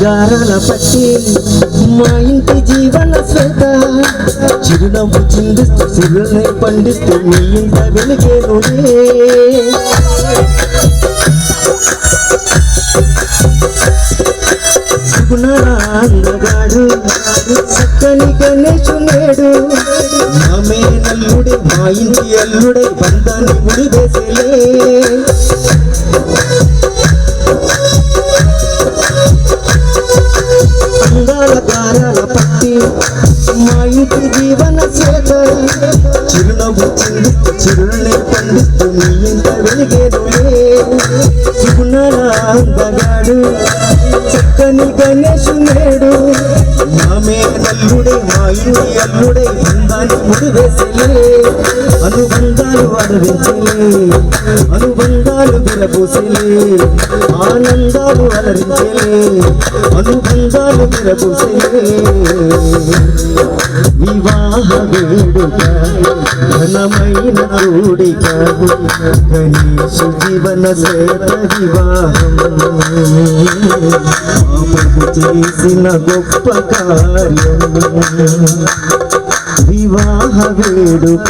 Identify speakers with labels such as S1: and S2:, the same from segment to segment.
S1: గారాల పట్టి మా ఇంటి జీవన శ్వేత చిరునవ్వు చిందిస్తూ సిరుల్ని పండిస్తూ మీ ఇంట వెలిగేనులే అందగాడు చక్కని గణేశునేడు మామే నల్లుడే మా ఇంటి అల్లుడే బంధాన్ని ముడివేసేలే అందాల గారాల పట్టి మా ఇంటి జీవన చేత చిరునవ్వు చిందిస్తూ చిరుల్ని పండిస్తూ మీ ఇంట వెలిగేనులే సుగుణాల అందగాడు చక్కని గణేశునేడు మామే నల్లుడే మా ఇంటి అల్లుడే బంధాన్ని ముడివేసలే అనుబంధాలు అలరించలే అనుబంధాలు విరబూసలే ఆనందాలు అలరించలే అనుబంధాలు విరబూసలే వివాహ వేడుక ఘనమైన కూడిక గణేశ జీవన శ్వేత వివాహం చేసిన గొప్ప కార్యం వివాహ వేడుక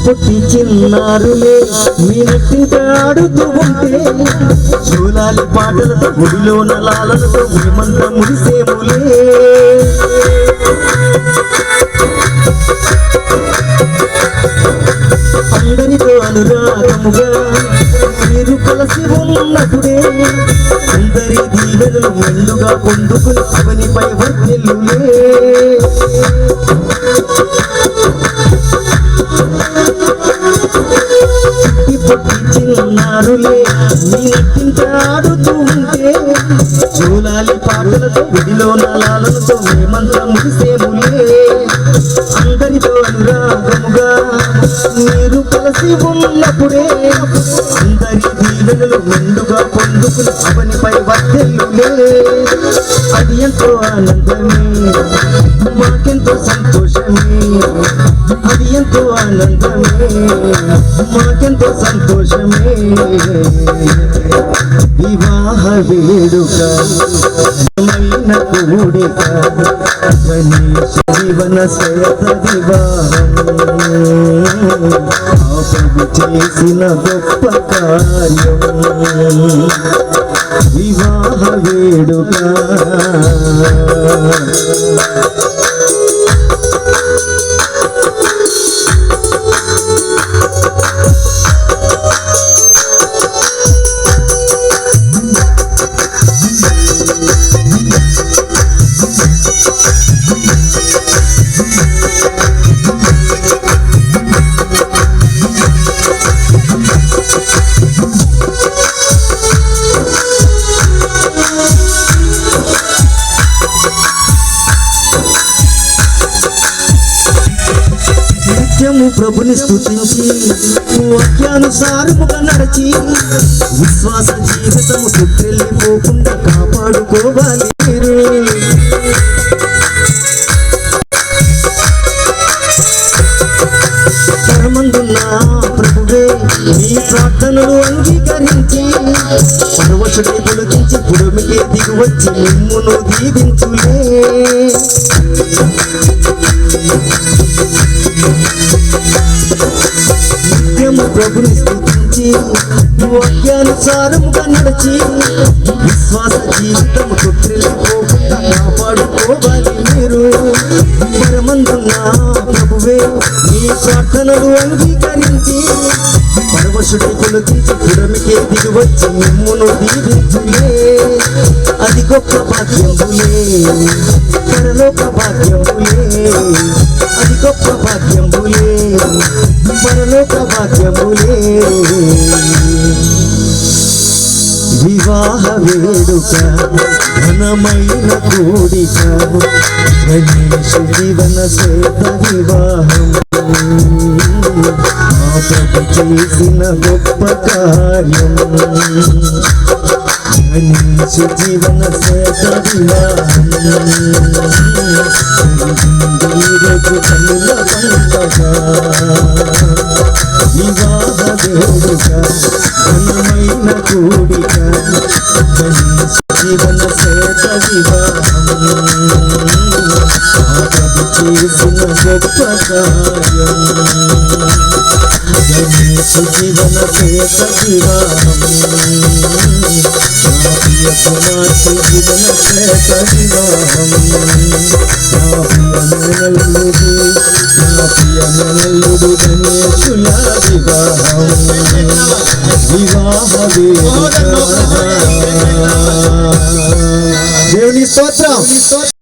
S1: పొట్టి చిన్నారులే మీ నెట్టింట ఆడుతూ ఉంటే జూలాలి పాటలతో గుడిలో నలాలతో మేమంతా మురిసేములే అందరితో అనురాగముగా మీరు కలిసి ఉన్నప్పుడే అందరి దీవెనలు మెండుగా పొందుకుని శివునిపై వర్తిల్లులే చిన్నారులే మీ నెట్టింట ఆడుతూ ఉంటే జూలాలి పాటలతో గుడిలో నలాలతో మేమంతా మురిసేములే అందరితో అనురాగముగా మీరు కలిసి ఉన్నప్పుడే అందరి దీవెనలు మెండుగా పొందుకుని అవనిపై వర్తిల్లులే అది ఎంతో ఆనందమే మాకెంతో సంతోషమే అది ఎంతో ఆనందమే మాకెంతో సంతోషమే వివాహ వేడుక ఘనమైన కూడిక గణేశ జీవన శ్వేత వివాహం ఆపగు చేసిన గొప్ప కార్యం వివాహ వేడుక నిత్యము ప్రభుని స్తుతించి వాక్యానుసారముగా నడిచి విశ్వాస జీవితము చుట్టెళ్ళిపోకుండా కాపాడుకోవాలి మీరు పరమందున్న ప్రభువే మీ ప్రార్థనలు అంగీకరించి పరవశుడై పులకించి పుడమికే దిగువచ్చి మిమ్మును దీవించులే నిత్యము ప్రభుని స్తుతించి వాక్యానుసారముగా నడిచి విశ్వాస జీవితము చుట్టెళ్ళిపోకుండా కాపాడుకోవాలి మీరు పరమందున్న ప్రభువే నీ ప్రార్థనలు అంగీకరించి పరవశుడై పులకించి పురమికే దిగి వచ్చి మిమ్మును దీవించులే. అది గొప్ప భాగ్యములే, పరలోక భాగ్యములే. అది గొప్ప భాగ్యములే, పరలోక భాగ్యములే. వివాహ వేడుక ఘనమైన కోడిక గణేశ జీవన సేత వివాహం. మా ప్రభు చేసిన గొప్ప కార్యం గణేశ జీవన సేత వివాహం. ఈరోజు కన్నుల పండగ వివాహ వేడుక ఘనమైన కోడిక గణేశ జీవన సేత వివాహం. చేసిన గొప్ప కార్యం గణేశ జీవన సేత వివాహం. నా ప్రియ కుమార్తె జీవన సేత వివాహం. నా ప్రియ మేనల్లుడు గణేశుల వివాహం. వివాహ వేడుక దేవుని స్తోత్రం.